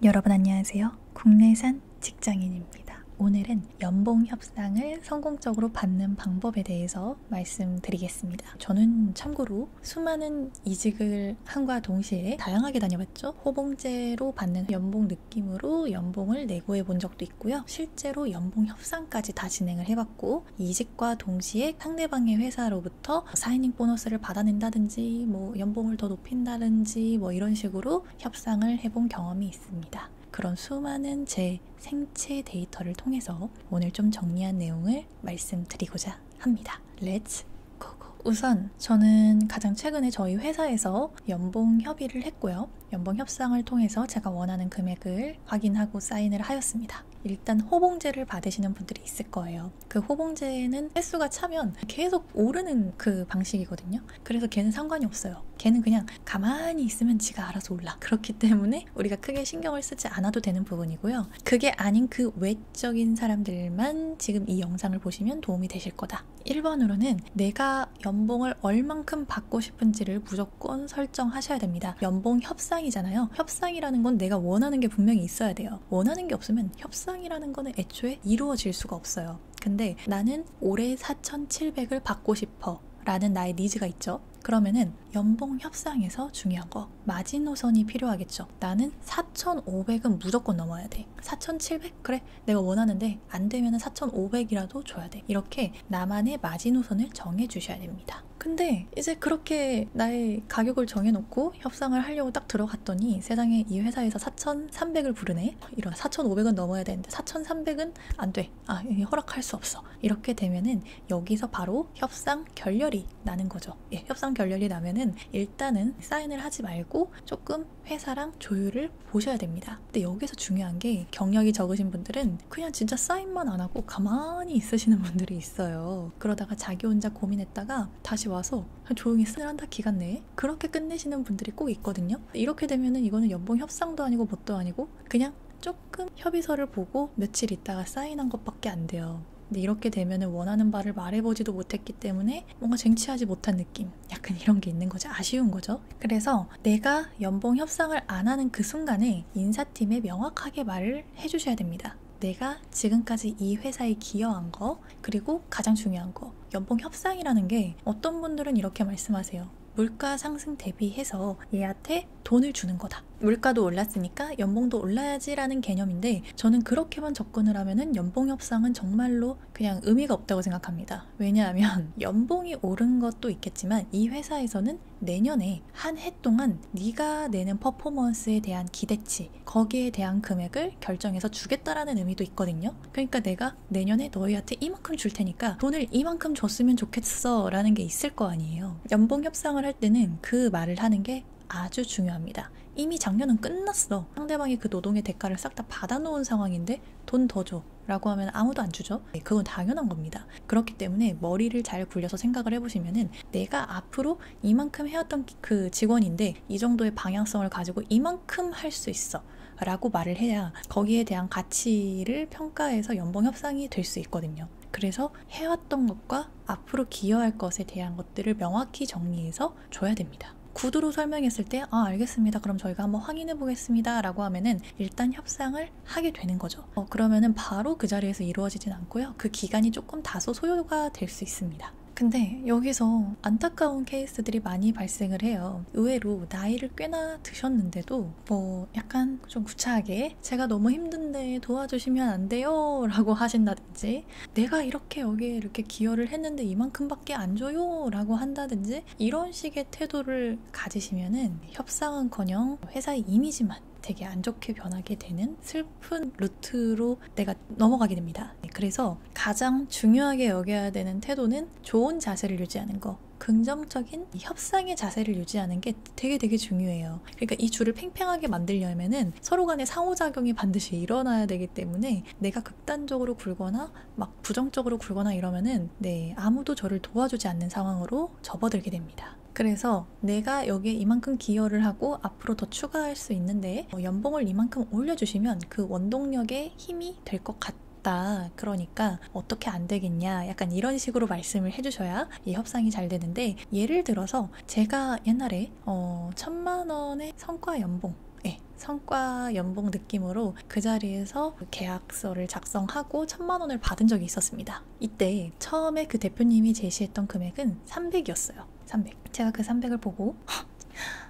여러분 안녕하세요. 국내산 직장인입니다. 오늘은 연봉 협상을 성공적으로 받는 방법에 대해서 말씀드리겠습니다. 저는 참고로 수많은 이직을 함과 동시에 다양하게 다녀봤죠. 호봉제로 받는 연봉 느낌으로 연봉을 내고해 본 적도 있고요. 실제로 연봉 협상까지 다 진행을 해봤고, 이직과 동시에 상대방의 회사로부터 사이닝 보너스를 받아낸다든지 연봉을 더 높인다든지 이런 식으로 협상을 해본 경험이 있습니다. 그런 수많은 제 생체 데이터를 통해서 오늘 좀 정리한 내용을 말씀드리고자 합니다. Let's go! 우선 저는 가장 최근에 저희 회사에서 연봉 협의를 했고요. 연봉 협상을 통해서 제가 원하는 금액을 확인하고 사인을 하였습니다. 일단 호봉제를 받으시는 분들이 있을 거예요. 그 호봉제는 횟수가 차면 계속 오르는 그 방식이거든요. 그래서 걔는 상관이 없어요. 걔는 그냥 가만히 있으면 지가 알아서 올라. 그렇기 때문에 우리가 크게 신경을 쓰지 않아도 되는 부분이고요. 그게 아닌 그 외적인 사람들만 지금 이 영상을 보시면 도움이 되실 거다. 1번으로는 내가 연봉을 얼만큼 받고 싶은지를 무조건 설정하셔야 됩니다. 연봉 협상이잖아요. 협상이라는 건 내가 원하는 게 분명히 있어야 돼요. 원하는 게 없으면 협상이라는 거는 애초에 이루어질 수가 없어요. 근데 나는 올해 4,700을 받고 싶어 라는 나의 니즈가 있죠. 그러면은 연봉 협상에서 중요한 거 마지노선이 필요하겠죠. 나는 4,500은 무조건 넘어야 돼. 4,700? 그래, 내가 원하는데 안 되면 4,500이라도 줘야 돼. 이렇게 나만의 마지노선을 정해주셔야 됩니다. 근데 이제 그렇게 나의 가격을 정해놓고 협상을 하려고 딱 들어갔더니 세상에 이 회사에서 4,300을 부르네? 이런 4,500은 넘어야 되는데 4,300은 안 돼. 허락할 수 없어. 이렇게 되면은 여기서 바로 협상 결렬이 나는 거죠. 협상 결렬이 나면은 일단은 사인을 하지 말고 조금 회사랑 조율을 보셔야 됩니다. 근데 여기서 중요한 게 경력이 적으신 분들은 그냥 진짜 사인만 안 하고 가만히 있으시는 분들이 있어요. 그러다가 자기 혼자 고민했다가 다시 와서 조용히 쓰는다 기간 내에 그렇게 끝내시는 분들이 꼭 있거든요. 이렇게 되면은 이거는 연봉 협상도 아니고 뭣도 아니고 그냥 조금 협의서를 보고 며칠 있다가 사인한 것밖에 안 돼요. 근데 이렇게 되면은 원하는 바를 말해보지도 못했기 때문에 뭔가 쟁취하지 못한 느낌, 약간 이런 게 있는 거죠. 아쉬운 거죠. 그래서 내가 연봉 협상을 안 하는 그 순간에 인사팀에 명확하게 말을 해주셔야 됩니다. 내가 지금까지 이 회사에 기여한 거, 그리고 가장 중요한 거, 연봉 협상이라는 게 어떤 분들은 이렇게 말씀하세요. 물가 상승 대비해서 얘한테 돈을 주는 거다. 물가도 올랐으니까 연봉도 올라야지라는 개념인데, 저는 그렇게만 접근을 하면은 연봉 협상은 정말로 그냥 의미가 없다고 생각합니다. 왜냐하면 연봉이 오른 것도 있겠지만 이 회사에서는 내년에 한 해 동안 네가 내는 퍼포먼스에 대한 기대치, 거기에 대한 금액을 결정해서 주겠다라는 의미도 있거든요. 그러니까 내가 내년에 너희한테 이만큼 줄 테니까 돈을 이만큼 줬으면 좋겠어 라는 게 있을 거 아니에요. 연봉 협상을 할 때는 그 말을 하는 게 아주 중요합니다. 이미 작년은 끝났어. 상대방이 그 노동의 대가를 싹 다 받아놓은 상황인데 돈 더 줘 라고 하면 아무도 안 주죠. 그건 당연한 겁니다. 그렇기 때문에 머리를 잘 굴려서 생각을 해보시면은 내가 앞으로 이만큼 해왔던 그 직원인데 이 정도의 방향성을 가지고 이만큼 할 수 있어 라고 말을 해야 거기에 대한 가치를 평가해서 연봉 협상이 될 수 있거든요. 그래서 해왔던 것과 앞으로 기여할 것에 대한 것들을 명확히 정리해서 줘야 됩니다. 구두로 설명했을 때 알겠습니다. 그럼 저희가 한번 확인해 보겠습니다 라고 하면은 일단 협상을 하게 되는 거죠. 그러면은 바로 그 자리에서 이루어지진 않고요. 그 기간이 조금 다소 소요가 될 수 있습니다. 근데 여기서 안타까운 케이스들이 많이 발생을 해요. 의외로 나이를 꽤나 드셨는데도 약간 좀 구차하게 제가 너무 힘든데 도와주시면 안 돼요 라고 하신다든지, 내가 이렇게 여기에 이렇게 기여를 했는데 이만큼밖에 안 줘요 라고 한다든지, 이런 식의 태도를 가지시면은 협상은커녕 회사의 이미지만 되게 안 좋게 변하게 되는 슬픈 루트로 내가 넘어가게 됩니다. 그래서 가장 중요하게 여겨야 되는 태도는 좋은 자세를 유지하는 거, 긍정적인 협상의 자세를 유지하는 게 되게 중요해요. 그러니까 이 줄을 팽팽하게 만들려면은 서로 간의 상호작용이 반드시 일어나야 되기 때문에 내가 극단적으로 굴거나 막 부정적으로 굴거나 이러면은 아무도 저를 도와주지 않는 상황으로 접어들게 됩니다. 그래서 내가 여기에 이만큼 기여를 하고 앞으로 더 추가할 수 있는데 연봉을 이만큼 올려주시면 그 원동력의 힘이 될 것 같다. 그러니까 어떻게 안 되겠냐, 약간 이런 식으로 말씀을 해주셔야 이 협상이 잘 되는데, 예를 들어서 제가 옛날에 1,000만 원의 성과 연봉 성과 연봉 느낌으로 그 자리에서 계약서를 작성하고 1,000만 원을 받은 적이 있었습니다. 이때 처음에 그 대표님이 제시했던 금액은 300이었어요. 300. 제가 그 300을 보고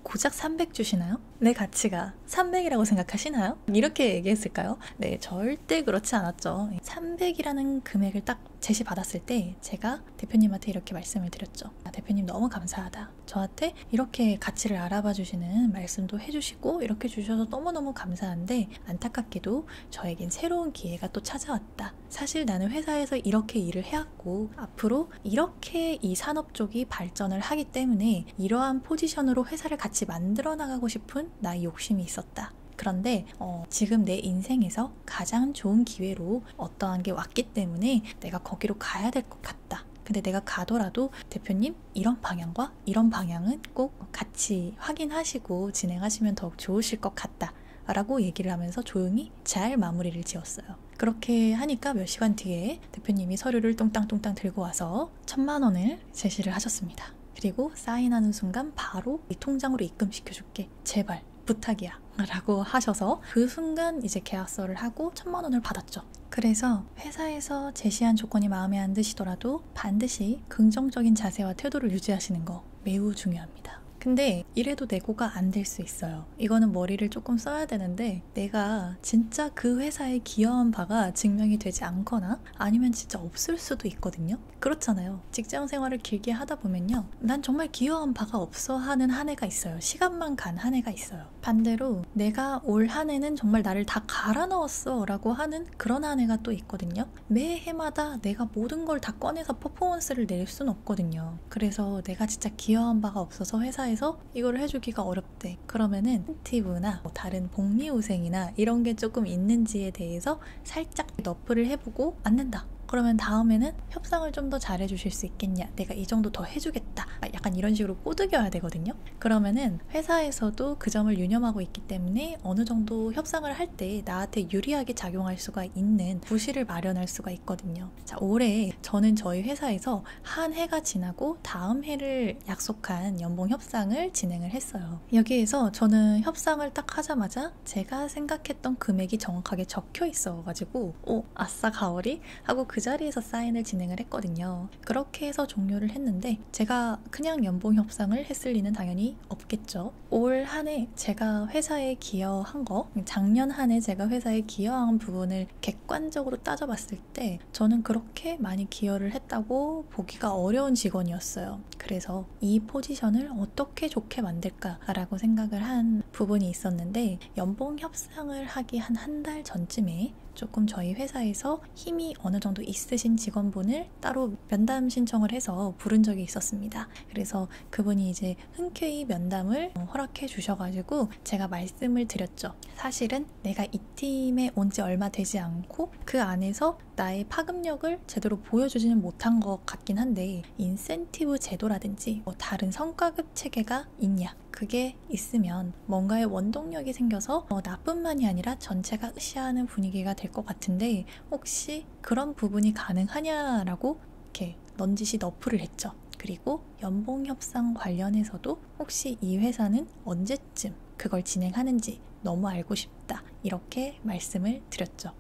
고작 300 주시나요? 내 가치가 300이라고 생각하시나요? 이렇게 얘기했을까요? 네, 절대 그렇지 않았죠. 300이라는 금액을 딱 제시받았을 때 제가 대표님한테 이렇게 말씀을 드렸죠. 대표님 너무 감사하다. 저한테 이렇게 가치를 알아봐 주시는 말씀도 해주시고 이렇게 주셔서 너무너무 감사한데 안타깝게도 저에겐 새로운 기회가 또 찾아왔다. 사실 나는 회사에서 이렇게 일을 해왔고 앞으로 이렇게 이 산업 쪽이 발전을 하기 때문에 이러한 포지션으로 회사를 같이 만들어 나가고 싶은 나의 욕심이 있었다. 그런데 지금 내 인생에서 가장 좋은 기회로 어떠한 게 왔기 때문에 내가 거기로 가야 될 것 같다. 근데 내가 가더라도 대표님 이런 방향과 이런 방향은 꼭 같이 확인하시고 진행하시면 더욱 좋으실 것 같다 라고 얘기를 하면서 조용히 잘 마무리를 지었어요. 그렇게 하니까 몇 시간 뒤에 대표님이 서류를 뚱땅뚱땅 들고 와서 1,000만 원을 제시를 하셨습니다. 그리고 사인하는 순간 바로 이 통장으로 입금시켜줄게. 제발 부탁이야 라고 하셔서 그 순간 이제 계약서를 하고 1,000만 원을 받았죠. 그래서 회사에서 제시한 조건이 마음에 안 드시더라도 반드시 긍정적인 자세와 태도를 유지하시는 거 매우 중요합니다. 근데 이래도 내고가 안 될 수 있어요. 이거는 머리를 조금 써야 되는데 내가 진짜 그 회사에 기여한 바가 증명이 되지 않거나 아니면 진짜 없을 수도 있거든요. 그렇잖아요. 직장 생활을 길게 하다 보면요. 난 정말 기여한 바가 없어 하는 한 해가 있어요. 시간만 간 한 해가 있어요. 반대로 내가 올 한 해는 정말 나를 다 갈아 넣었어 라고 하는 그런 한 해가 또 있거든요. 매 해마다 내가 모든 걸 다 꺼내서 퍼포먼스를 낼 순 없거든요. 그래서 내가 진짜 기여한 바가 없어서 회사에 이걸 해주기가 어렵대. 그러면은 인센티브나 다른 복리후생이나 이런 게 조금 있는지에 대해서 살짝 너프를 해보고 안 낸다. 그러면 다음에는 협상을 좀 더 잘해주실 수 있겠냐? 내가 이 정도 더 해주겠다. 약간 이런 식으로 꼬드겨야 되거든요. 그러면은 회사에서도 그 점을 유념하고 있기 때문에 어느 정도 협상을 할 때 나한테 유리하게 작용할 수가 있는 구실을 마련할 수가 있거든요. 자, 올해 저는 저희 회사에서 한 해가 지나고 다음 해를 약속한 연봉 협상을 진행을 했어요. 여기에서 저는 협상을 딱 하자마자 제가 생각했던 금액이 정확하게 적혀 있어가지고 아싸 가오리? 하고 그 자리에서 사인을 진행을 했거든요. 그렇게 해서 종료를 했는데 제가 그냥 연봉 협상을 했을 리는 당연히 없겠죠. 올 한 해 제가 회사에 기여한 거, 작년 한 해 제가 회사에 기여한 부분을 객관적으로 따져봤을 때 저는 그렇게 많이 기여를 했다고 보기가 어려운 직원이었어요. 그래서 이 포지션을 어떻게 좋게 만들까라고 생각을 한 부분이 있었는데 연봉 협상을 하기 한 달 전쯤에 조금 저희 회사에서 힘이 어느 정도 있으신 직원분을 따로 면담 신청을 해서 부른 적이 있었습니다. 그래서 그분이 이제 흔쾌히 면담을 허락해 주셔가지고 제가 말씀을 드렸죠. 사실은 내가 이 팀에 온 지 얼마 되지 않고 그 안에서 나의 파급력을 제대로 보여주지는 못한 것 같긴 한데 인센티브 제도라든지 다른 성과급 체계가 있냐? 그게 있으면 뭔가의 원동력이 생겨서 나뿐만이 아니라 전체가 으쌰하는 분위기가 될 것 같은데 혹시 그런 부분이 가능하냐라고 이렇게 넌지시 너프를 했죠. 그리고 연봉 협상 관련해서도 혹시 이 회사는 언제쯤 그걸 진행하는지 너무 알고 싶다. 이렇게 말씀을 드렸죠.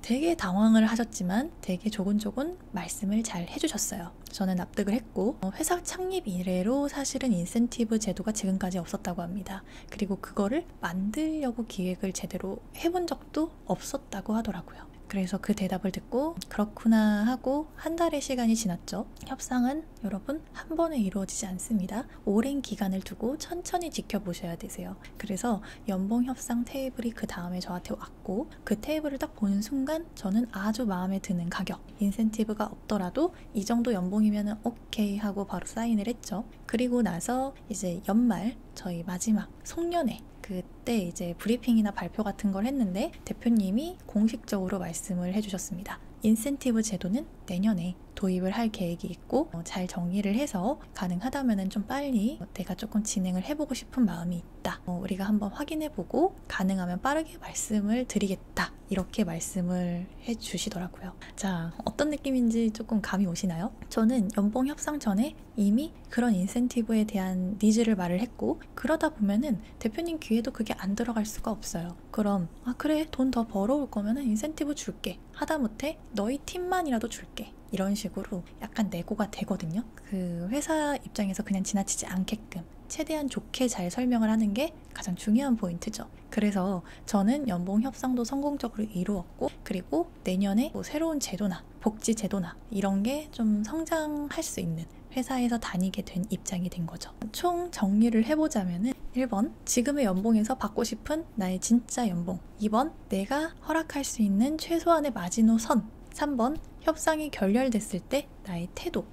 되게 당황을 하셨지만 되게 조곤조곤 말씀을 잘 해주셨어요. 저는 납득을 했고 회사 창립 이래로 사실은 인센티브 제도가 지금까지 없었다고 합니다. 그리고 그거를 만들려고 기획을 제대로 해본 적도 없었다고 하더라고요. 그래서 그 대답을 듣고 그렇구나 하고 한 달의 시간이 지났죠. 협상은 여러분 한 번에 이루어지지 않습니다. 오랜 기간을 두고 천천히 지켜보셔야 되세요. 그래서 연봉 협상 테이블이 그 다음에 저한테 왔고 그 테이블을 딱 보는 순간 저는 아주 마음에 드는 가격, 인센티브가 없더라도 이 정도 연봉이면 오케이 하고 바로 사인을 했죠. 그리고 나서 이제 연말 저희 마지막 송년회 그때 이제 브리핑이나 발표 같은 걸 했는데 대표님이 공식적으로 말씀을 해주셨습니다. 인센티브 제도는 내년에 도입을 할 계획이 있고 잘 정리를 해서 가능하다면 좀 빨리 내가 조금 진행을 해보고 싶은 마음이 있다. 우리가 한번 확인해보고 가능하면 빠르게 말씀을 드리겠다. 이렇게 말씀을 해주시더라고요. 자, 어떤 느낌인지 조금 감이 오시나요? 저는 연봉 협상 전에 이미 그런 인센티브에 대한 니즈를 말을 했고, 그러다 보면은 대표님 귀에도 그게 안 들어갈 수가 없어요. 그럼 그래, 돈 더 벌어올 거면은 인센티브 줄게. 하다못해 너희 팀만이라도 줄게. 이런 식으로 약간 내고가 되거든요. 그 회사 입장에서 그냥 지나치지 않게끔 최대한 좋게 잘 설명을 하는 게 가장 중요한 포인트죠. 그래서 저는 연봉 협상도 성공적으로 이루었고, 그리고 내년에 뭐 새로운 제도나 복지 제도나 이런 게 좀 성장할 수 있는 회사에서 다니게 된 입장이 된 거죠. 총 정리를 해보자면은 1번, 지금의 연봉에서 받고 싶은 나의 진짜 연봉. 2번, 내가 허락할 수 있는 최소한의 마지노선. 3번, 협상이 결렬됐을 때 나의 태도.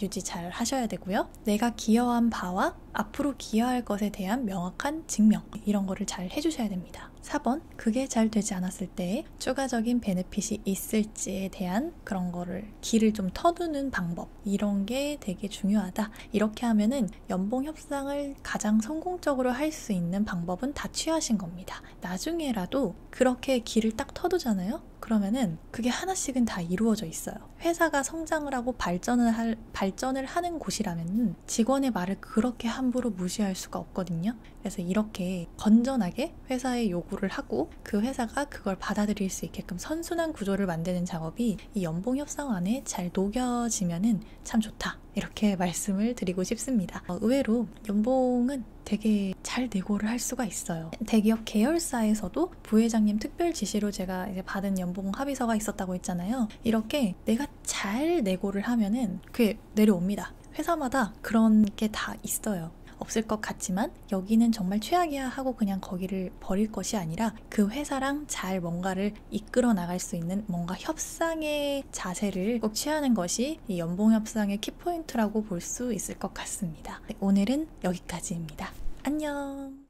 유지 잘 하셔야 되고요. 내가 기여한 바와 앞으로 기여할 것에 대한 명확한 증명, 이런 거를 잘 해주셔야 됩니다. 4번, 그게 잘 되지 않았을 때 추가적인 베네핏이 있을지에 대한 그런 거를 길을 좀 터두는 방법, 이런 게 되게 중요하다. 이렇게 하면은 연봉 협상을 가장 성공적으로 할 수 있는 방법은 다 취하신 겁니다. 나중에라도 그렇게 길을 딱 터두잖아요? 그러면은 그게 하나씩은 다 이루어져 있어요. 회사가 성장을 하고 발전을 하는 곳이라면 직원의 말을 그렇게 함부로 무시할 수가 없거든요. 그래서 이렇게 건전하게 회사에 요구를 하고 그 회사가 그걸 받아들일 수 있게끔 선순환 구조를 만드는 작업이 이 연봉 협상 안에 잘 녹여지면은 참 좋다. 이렇게 말씀을 드리고 싶습니다. 의외로 연봉은 되게 잘 내고를 할 수가 있어요. 대기업 계열사에서도 부회장님 특별 지시로 제가 이제 받은 연봉 합의서가 있었다고 했잖아요. 이렇게 내가 잘 내고를 하면은 그게 내려옵니다. 회사마다 그런 게 다 있어요. 없을 것 같지만 여기는 정말 최악이야 하고 그냥 거기를 버릴 것이 아니라 그 회사랑 잘 뭔가를 이끌어 나갈 수 있는 뭔가 협상의 자세를 꼭 취하는 것이 이 연봉 협상의 키포인트라고 볼 수 있을 것 같습니다. 오늘은 여기까지입니다. 안녕.